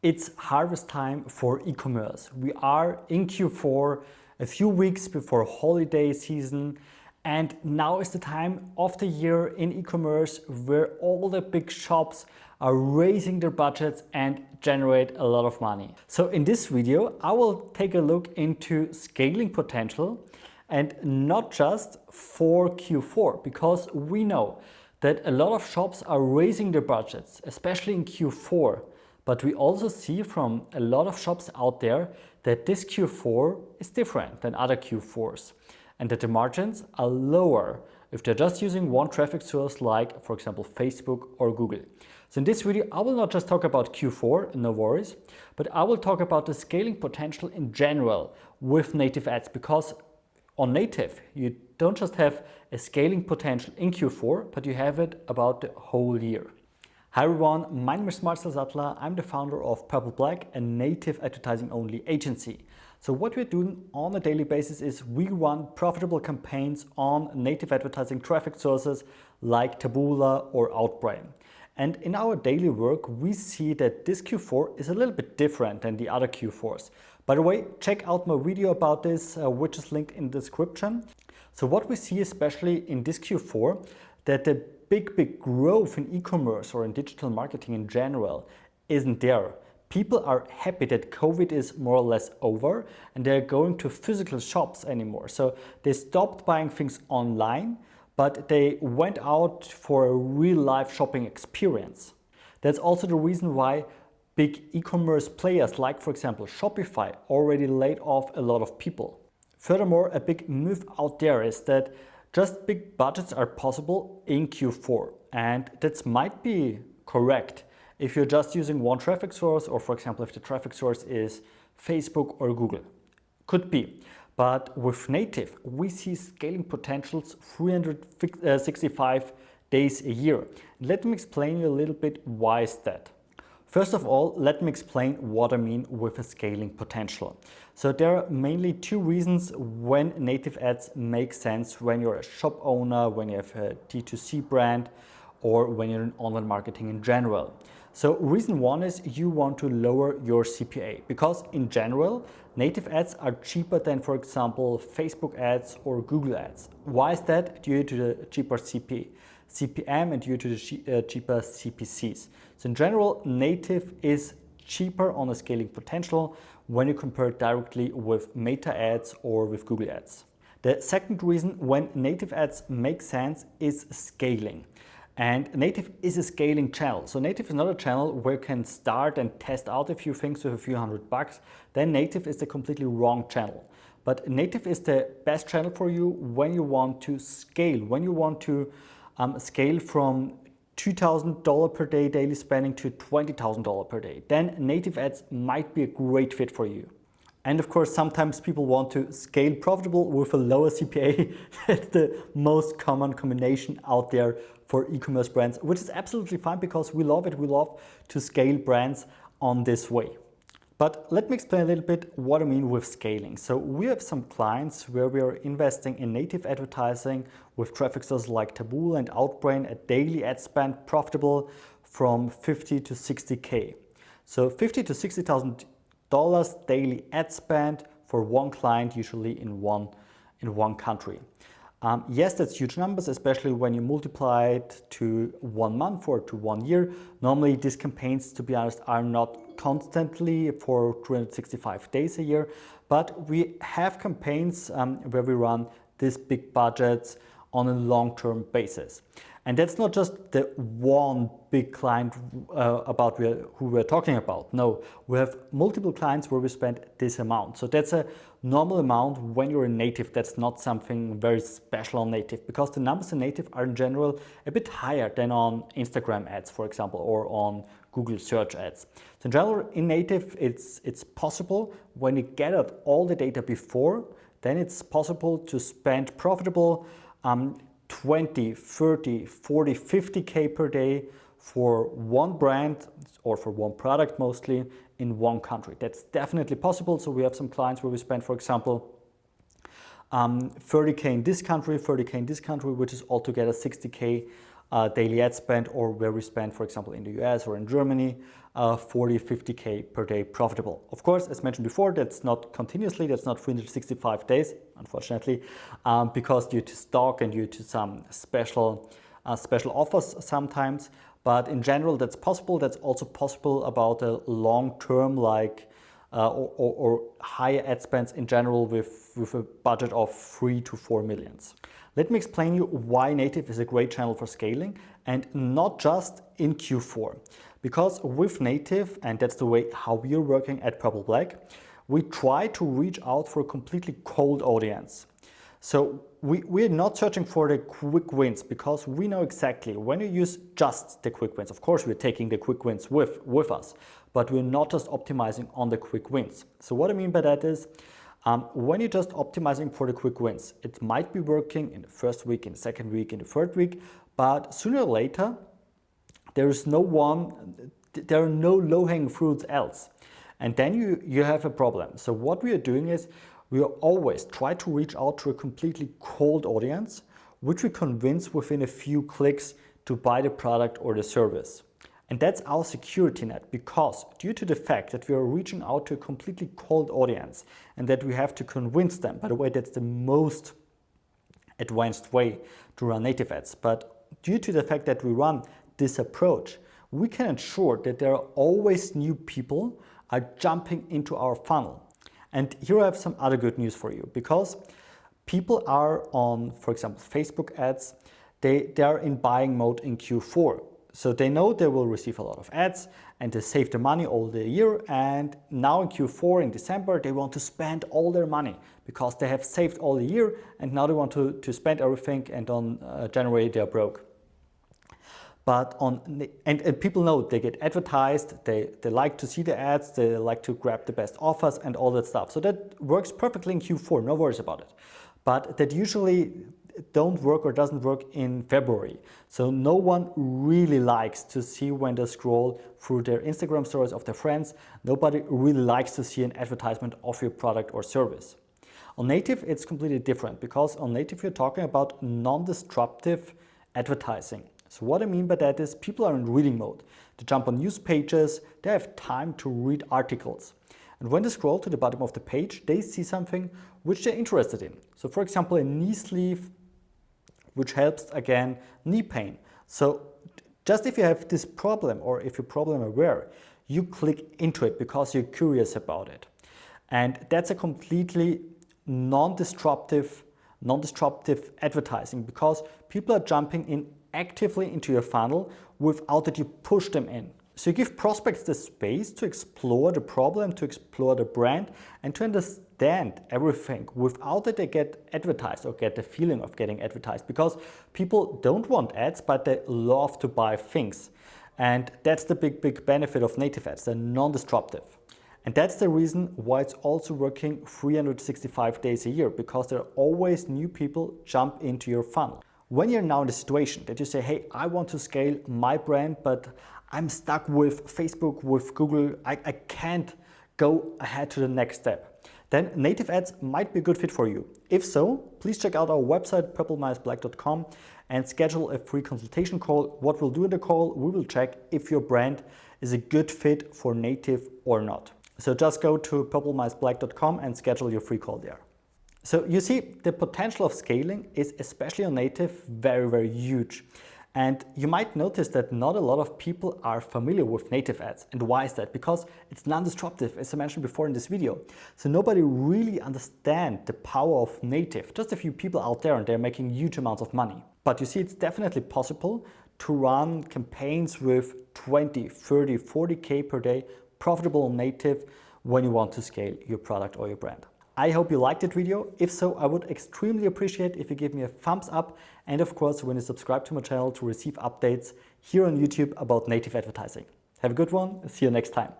It's harvest time for e-commerce. We are in Q4, a few weeks before holiday season, and now is the time of the year in e-commerce where all the big shops are raising their budgets and generate a lot of money. So in this video, I will take a look into scaling potential, and not just for Q4, because we know that a lot of shops are raising their budgets, especially in Q4. But we also see from a lot of shops out there that this Q4 is different than other Q4s, and that the margins are lower if they're just using one traffic source like, for example, Facebook or Google. So in this video, I will not just talk about Q4, no worries, but I will talk about the scaling potential in general with native ads, because on native, you don't just have a scaling potential in Q4, but you have it about the whole year. Hi everyone, my name is Marcel Sattler. I'm the founder of PurpleBlack, a native advertising only agency. So what we're doing on a daily basis is we run profitable campaigns on native advertising traffic sources like Taboola or Outbrain. And in our daily work, we see that this Q4 is a little bit different than the other Q4s. By the way, check out my video about this, which is linked in the description. So what we see, especially in this Q4, that the big growth in e-commerce or in digital marketing in general isn't there. People are happy that COVID is more or less over and they're going to physical shops anymore. So they stopped buying things online, but they went out for a real life shopping experience. That's also the reason why big e-commerce players like, for example, Shopify already laid off a lot of people. Furthermore, a big myth out there is that just big budgets are possible in Q4, and that might be correct if you're just using one traffic source, or for example, if the traffic source is Facebook or Google. Could be. But with native, we see scaling potentials 365 days a year. Let me explain you a little bit why is that. First of all, let me explain what I mean with a scaling potential. So there are mainly two reasons when native ads make sense when you're a shop owner, when you have a D2C brand, or when you're in online marketing in general. So reason one is you want to lower your CPA, because in general, native ads are cheaper than, for example, Facebook ads or Google ads. Why is that? Due to the cheaper CPM and due to the cheaper CPCs. So in general, native is cheaper on a scaling potential when you compare it directly with Meta ads or with Google ads. The second reason when native ads make sense is scaling. And native is a scaling channel. So native is not a channel where you can start and test out a few things with a few $100. Then native is the completely wrong channel. But native is the best channel for you when you want to scale, when you want to scale from $2,000 per day daily spending to $20,000 per day. Then native ads might be a great fit for you. And of course, sometimes people want to scale profitable with a lower CPA. That's the most common combination out there for e-commerce brands, which is absolutely fine because we love it. We love to scale brands on this way. But let me explain a little bit what I mean with scaling. So we have some clients where we are investing in native advertising with traffic sources like Taboola and Outbrain, a daily ad spend profitable from 50 to 60K. So $50,000 to $60,000 daily ad spend for one client, usually in one country. Yes, that's huge numbers, especially when you multiply it to 1 month or to 1 year. Normally these campaigns, to be honest, are not constantly for 365 days a year, but we have campaigns where we run these big budgets on a long-term basis. And that's not just the one big client about who we're talking about. No, we have multiple clients where we spend this amount. So that's a normal amount when you're in native. That's not something very special on native, because the numbers in native are in general a bit higher than on Instagram ads, for example, or on Google search ads. So in general, in native, it's possible when you gather all the data before, then it's possible to spend profitable 20, 30, 40, 50K per day for one brand or for one product mostly in one country. That's definitely possible. So we have some clients where we spend, for example, 30K in this country, 30K in this country, which is altogether 60K daily ad spend, or where we spend, for example, in the US or in Germany, 40, 50K per day profitable. Of course, as mentioned before, that's not continuously, that's not 365 days, unfortunately, because due to stock and due to some special offers sometimes. But in general, that's possible. That's also possible about a long-term, like, or higher ad spends in general with a budget of 3 to 4 millions. Let me explain you why native is a great channel for scaling, and not just in Q4. Because with native, and that's the way how we are working at PurpleBlack, we try to reach out for a completely cold audience. So we're not searching for the quick wins, because we know exactly when you use just the quick wins. Of course, we're taking the quick wins with us, but we're not just optimizing on the quick wins. So what I mean by that is, when you're just optimizing for the quick wins, it might be working in the first week, in the second week, in the third week, but sooner or later, there are no low-hanging fruits else. And then you have a problem. So what we are doing is, we are always try to reach out to a completely cold audience, which we convince within a few clicks to buy the product or the service. And that's our security net, because due to the fact that we are reaching out to a completely cold audience and that we have to convince them, by the way, that's the most advanced way to run native ads. But due to the fact that we run this approach, we can ensure that there are always new people are jumping into our funnel. And here I have some other good news for you, because people are on, for example, Facebook ads, they are in buying mode in Q4. So they know they will receive a lot of ads and they save the money all the year. And now in Q4, in December, they want to spend all their money because they have saved all the year and now they want to spend everything, and on January they're broke. But and people know they get advertised, they like to see the ads, they like to grab the best offers and all that stuff. So that works perfectly in Q4, no worries about it. But that usually don't work or doesn't work in February. So no one really likes to see when they scroll through their Instagram stories of their friends. Nobody really likes to see an advertisement of your product or service. On native, it's completely different, because on native, you're talking about non-disruptive advertising. So what I mean by that is, people are in reading mode. They jump on news pages, they have time to read articles. And when they scroll to the bottom of the page, they see something which they're interested in. So for example, a knee sleeve, which helps, again, knee pain. So just if you have this problem, or if you're problem aware, you click into it because you're curious about it. And that's a completely non-disruptive advertising, because people are jumping in actively into your funnel without that you push them in. So you give prospects the space to explore the problem, to explore the brand, and to understand everything without that they get advertised or get the feeling of getting advertised, because people don't want ads, but they love to buy things. And that's the big benefit of native ads. They're non-disruptive. And that's the reason why it's also working 365 days a year, because there are always new people jump into your funnel. When you're now in the situation that you say, hey, I want to scale my brand, but I'm stuck with Facebook, with Google, I can't go ahead to the next step, then native ads might be a good fit for you. If so, please check out our website, purple-black.com, and schedule a free consultation call. What we'll do in the call, we will check if your brand is a good fit for native or not. So just go to purple-black.com and schedule your free call there. So you see, the potential of scaling is, especially on native, very huge. And you might notice that not a lot of people are familiar with native ads. And why is that? Because it's non-disruptive, as I mentioned before in this video. So nobody really understands the power of native. Just a few people out there, and they're making huge amounts of money. But you see, it's definitely possible to run campaigns with 20, 30, 40K per day profitable on native when you want to scale your product or your brand. I hope you liked that video. If so, I would extremely appreciate if you give me a thumbs up, and of course when you subscribe to my channel to receive updates here on YouTube about native advertising. Have a good one. See you next time.